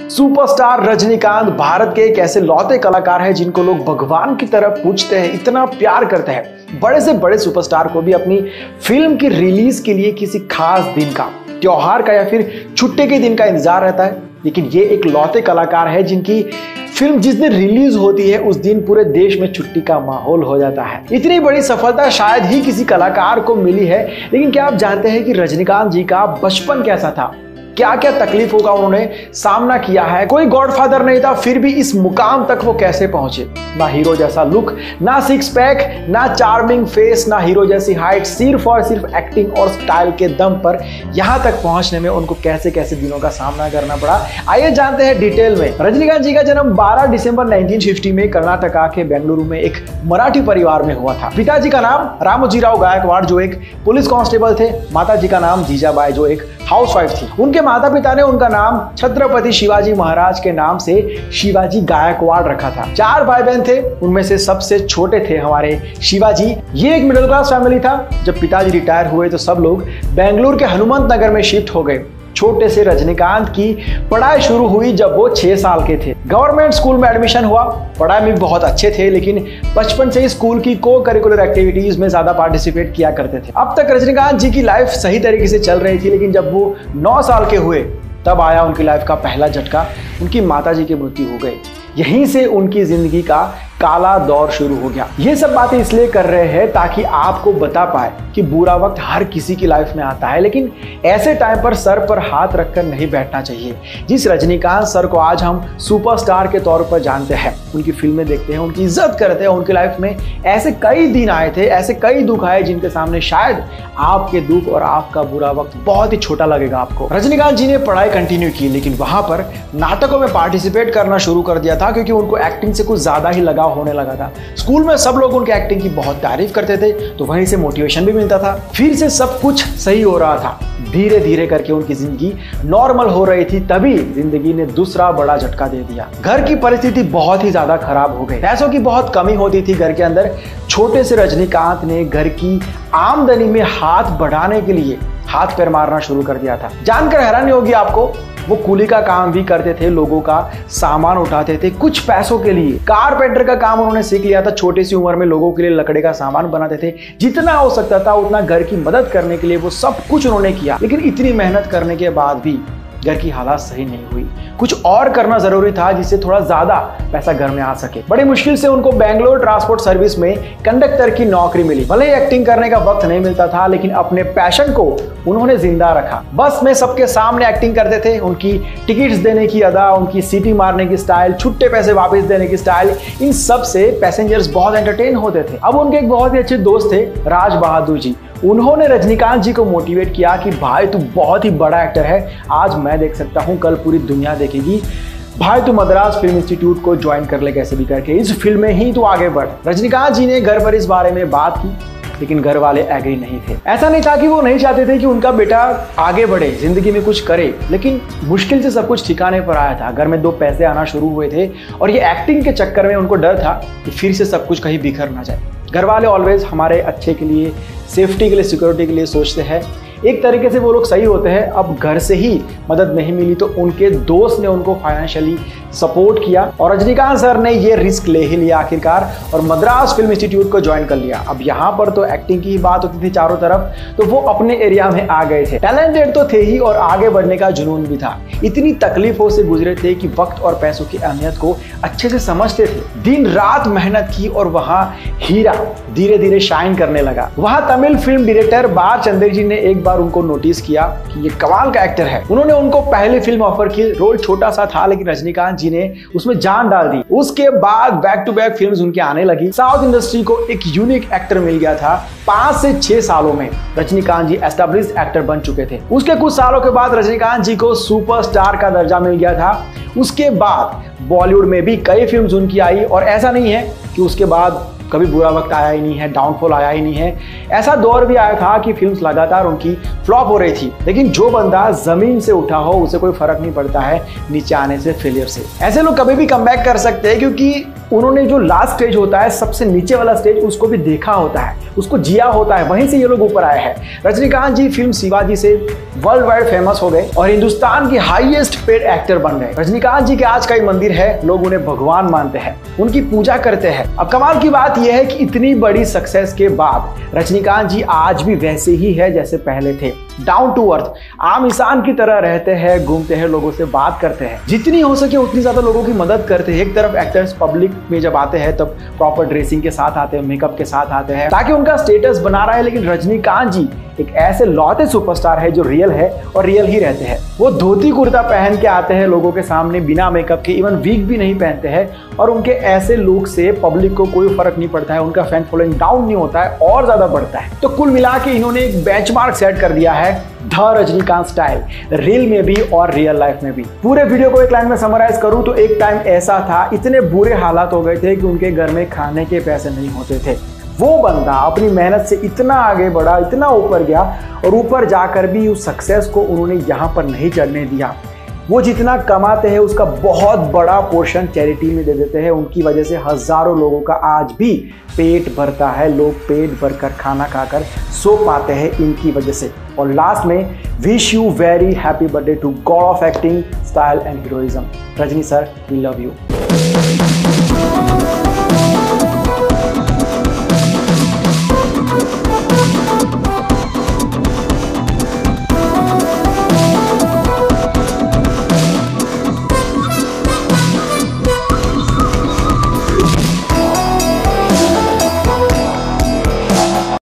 Superstar Rajinikanth Bharat के एक ऐसे लौते कलाकार हैं जिनको लोग भगवान की तरह पूजते हैं, इतना प्यार करते हैं। बड़े से बड़े सुपरस्टार को भी अपनी फिल्म की रिलीज के लिए किसी खास दिन का, त्योहार का या फिर छुट्टी के दिन का इंतजार रहता है, लेकिन ये एक लौते कलाकार है जिनकी फिल्म जिस दिन रिलीज होती है उस दिन पूरे देश में छुट्टी का माहौल हो जाता है। इतनी बड़ी सफलता शायद ही किसी कलाकार को मिली है। लेकिन क्या आप जानते हैं कि रजनीकांत जी का बचपन कैसा था, क्या क्या तकलीफों का उन्होंने सामना किया है। कोई गॉडफादर नहीं था, फिर भी इस मुकाम तक वो कैसे पहुंचे। ना हीरो जैसा लुक, ना सिक्स पैक, ना चार्मिंग फेस, ना हीरो जैसी हाइट, सिर्फ और सिर्फ एक्टिंग और स्टाइल के दम पर यहां तक पहुंचने में उनको कैसे कैसे दिनों का सामना करना पड़ा, आइए जानते हैं डिटेल में। रजनीकांत जी का जन्म 12 दिसंबर 1950 में कर्नाटका के बेंगलुरु में एक मराठी परिवार में हुआ था। पिताजी का नाम रामोजीराव गायकवाड़ जो एक पुलिस कांस्टेबल थे, माता जी का नाम जीजाबाई जो एक हाउसवाइफ थी। उनके माता पिता ने उनका नाम छत्रपति शिवाजी महाराज के नाम से शिवाजी गायकवाड़ रखा था। 4 भाई बहन थे, उनमें से सबसे छोटे थे हमारे शिवाजी। ये एक मिडिल क्लास फैमिली था। जब पिताजी रिटायर हुए तो सब लोग बेंगलुरु के हनुमंत नगर में शिफ्ट हो गए। छोटे से रजनीकांत की पढ़ाई शुरू हुई जब वो 6 साल के थे। गवर्नमेंट स्कूल में एडमिशन हुआ। पढ़ाई में बहुत अच्छे थे, लेकिन बचपन से ही स्कूल की को करिकुलर एक्टिविटीज में ज्यादा पार्टिसिपेट किया करते थे। अब तक रजनीकांत जी की लाइफ सही तरीके से चल रही थी, लेकिन जब वो 9 साल के हुए तब आया उनकी लाइफ का पहला झटका। उनकी माताजी की मृत्यु हो गई। यहीं से उनकी जिंदगी का काला दौर शुरू हो गया। ये सब बातें इसलिए कर रहे हैं ताकि आपको बता पाए कि बुरा वक्त हर किसी की लाइफ में आता है, लेकिन ऐसे टाइम पर सर पर हाथ रखकर नहीं बैठना चाहिए। जिस रजनीकांत सर को आज हम सुपरस्टार के तौर पर जानते हैं, उनकी फिल्में देखते हैं, उनकी इज्जत करते हैं, उनकी लाइफ में ऐसे कई दिन आए थे, ऐसे कई दुख आए जिनके सामने शायद आपके दुख और आपका बुरा वक्त बहुत ही छोटा लगेगा आपको। रजनीकांत जी ने पढ़ाई कंटिन्यू की, लेकिन वहां पर नाटकों में पार्टिसिपेट करना शुरू कर दिया था, क्योंकि उनको एक्टिंग से कुछ ज्यादा ही लगाव होने लगा था। स्कूल में सब लोग उनके एक्टिंग की बहुत तारीफ करते थे, तो वहीं से मोटिवेशन भी मिलता था। फिर से सब कुछ सही हो रहा था। धीरे धीरे करके उनकी जिंदगी नॉर्मल हो रही थी, तभी जिंदगी ने दूसरा बड़ा झटका दे दिया। घर की परिस्थिति बहुत ही ज्यादा खराब हो गई। पैसों की बहुत कमी होती थी घर के अंदर। छोटे से रजनीकांत ने घर की आमदनी में हाथ बढ़ाने के लिए हाथ पैर मारना शुरू कर दिया था। जानकर हैरानी होगी आपको, वो कूली का काम भी करते थे, लोगों का सामान उठाते थे कुछ पैसों के लिए। कारपेंटर का काम उन्होंने सीख लिया था। छोटी सी उम्र में लोगों के लिए लकड़ी का सामान बनाते थे। जितना हो सकता था उतना घर की मदद करने के लिए वो सब कुछ उन्होंने किया। लेकिन इतनी मेहनत करने के बाद भी घर की हालात सही नहीं हुई। कुछ और करना जरूरी था जिससे थोड़ा ज्यादा पैसा घर में आ सके। बड़ी मुश्किल से उनको बेंगलोर ट्रांसपोर्ट सर्विस में कंडक्टर की नौकरी मिली। भले ही एक्टिंग करने का वक्त नहीं मिलता था, लेकिन अपने पैशन को उन्होंने जिंदा रखा। बस में सबके सामने एक्टिंग करते थे। उनकी टिकट्स देने की अदा, उनकी सीटी मारने की स्टाइल, छुट्टे पैसे वापस देने की स्टाइल, इन सब से पैसेंजर्स बहुत एंटरटेन होते थे। अब उनके एक बहुत ही अच्छे दोस्त थे, राज बहादुर जी। उन्होंने रजनीकांत जी को मोटिवेट किया कि भाई तू बहुत ही बड़ा एक्टर है, आज मैं देख सकता हूं, कल पूरी दुनिया देखेगी। भाई तू मद्रास फिल्म इंस्टीट्यूट को ज्वाइन कर ले कैसे भी करके, इस फिल्म में ही तू आगे बढ़। रजनीकांत जी ने घर पर इस बारे में बात की, लेकिन घर वाले एग्री नहीं थे। ऐसा नहीं था कि वो नहीं चाहते थे कि उनका बेटा आगे बढ़े, जिंदगी में कुछ करे, लेकिन मुश्किल से सब कुछ ठिकाने पर आया था। घर में 2 पैसे आना शुरू हुए थे और ये एक्टिंग के चक्कर में उनको डर था कि फिर से सब कुछ कहीं बिखर ना जाए। घर वाले ऑलवेज हमारे अच्छे के लिए, सेफ्टी के लिए, सिक्योरिटी के लिए सोचते हैं। एक तरीके से वो लोग सही होते हैं। अब घर से ही मदद नहीं मिली तो उनके दोस्त ने उनको फाइनेंशियली सपोर्ट किया और रजनीकांत सर ने ये रिस्क ले ही लिया आखिरकार और मद्रास फिल्म इंस्टीट्यूट को ज्वाइन कर लिया। अब यहाँ पर तो एक्टिंग की ही बात होती थी चारों तरफ, तो वो अपने एरिया में आ गए थे। टैलेंटेड तो थे ही और आगे बढ़ने का जुनून भी था। इतनी तकलीफों से गुजरे थे कि वक्त और पैसों की अहमियत को अच्छे से समझते थे। दिन रात मेहनत की और वहाँ हीरा धीरे धीरे शाइन करने लगा। वहाँ तमिल फिल्म डायरेक्टर बार चंदेर जी ने एक बार उनको नोटिस किया कि ये कमाल का एक्टर है। उन्होंने उनको पहली फिल्म ऑफर की। रोल छोटा सा था, लेकिन रजनीकांत जी ने उसमें जान डाल दी। उसके बाद बैक टू बैक फिल्म्स उनके आने लगी। साउथ इंडस्ट्री को एक यूनिक एक्टर मिल गया था। 5 से 6 सालों में रजनीकांत जी एस्टैब्लिश्ड एक्टर बन चुके थे। उसके कुछ सालों के बाद रजनीकांत जी को सुपरस्टार का दर्जा मिल गया था। उसके बाद बॉलीवुड में भी कई फिल्म्स उनकी आई और ऐसा नहीं है कि उसके बाद कभी बुरा वक्त आया ही नहीं है, डाउनफॉल आया ही नहीं है। ऐसा दौर भी आया था कि फिल्म्स लगातार उनकी फ्लॉप हो रही थी, लेकिन जो बंदा जमीन से उठा हो उसे कोई फर्क नहीं पड़ता है नीचे आने से, फेलियर से। ऐसे लोग कभी भी कमबैक कर सकते हैं क्योंकि उन्होंने जो लास्ट स्टेज होता है, सबसे नीचे वाला स्टेज, उसको भी देखा होता है, उसको जिया होता है, वहीं से ये लोग ऊपर आए हैं। रजनीकांत जी फिल्म शिवाजी से वर्ल्ड वाइड फेमस हो गए और हिंदुस्तान की हाईएस्ट पेड एक्टर बन गए। रजनीकांत जी के आज का मंदिर है, लोग उन्हें भगवान मानते हैं, उनकी पूजा करते हैं। अब कमाल की बात यह है कि इतनी बड़ी सक्सेस के बाद रजनीकांत जी आज भी वैसे ही है जैसे पहले थे, डाउन टू अर्थ, आम इंसान की तरह रहते हैं, घूमते हैं, लोगों से बात करते हैं, जितनी हो सके उतनी ज्यादा लोगों की मदद करते हैं। एक तरफ एक्टर्स पब्लिक में जब आते हैं तब प्रॉपर ड्रेसिंग के साथ आते हैं, मेकअप के साथ आते हैं ताकि उनका स्टेटस बना रहा है, लेकिन रजनीकांत जी एक ऐसे लौते सुपरस्टार है जो रियल है और रियल ही रहते हैं। वो धोती कुर्ता पहन के आते हैं लोगों के सामने बिना मेकअप के, इवन वीक भी नहीं पहनते हैं, और उनके ऐसे लुक से पब्लिक को कोई फर्क नहीं पड़ता है, उनका फैन फॉलोइंग डाउन नहीं होता है और ज्यादा बढ़ता है। तो कुल मिला के इन्होंने एक बेंचमार्क सेट कर दिया है, द रजनीकांत स्टाइल, रील में भी और रियल लाइफ में भी। पूरे वीडियो को एक लाइन में समराइज करूं तो एक टाइम ऐसा था, इतने बुरे हालात हो गए थे कि उनके घर में खाने के पैसे नहीं होते थे। वो बंदा अपनी मेहनत से इतना आगे बढ़ा, इतना ऊपर गया, और ऊपर जाकर भी उस सक्सेस को उन्होंने यहाँ पर नहीं चढ़ने दिया। वो जितना कमाते हैं उसका बहुत बड़ा पोर्शन चैरिटी में दे देते हैं। उनकी वजह से हजारों लोगों का आज भी पेट भरता है, लोग पेट भरकर खाना खाकर सो पाते हैं इनकी वजह से। और लास्ट में wish you very happy birthday to god of acting, style and heroism. Rajni sir, we love you.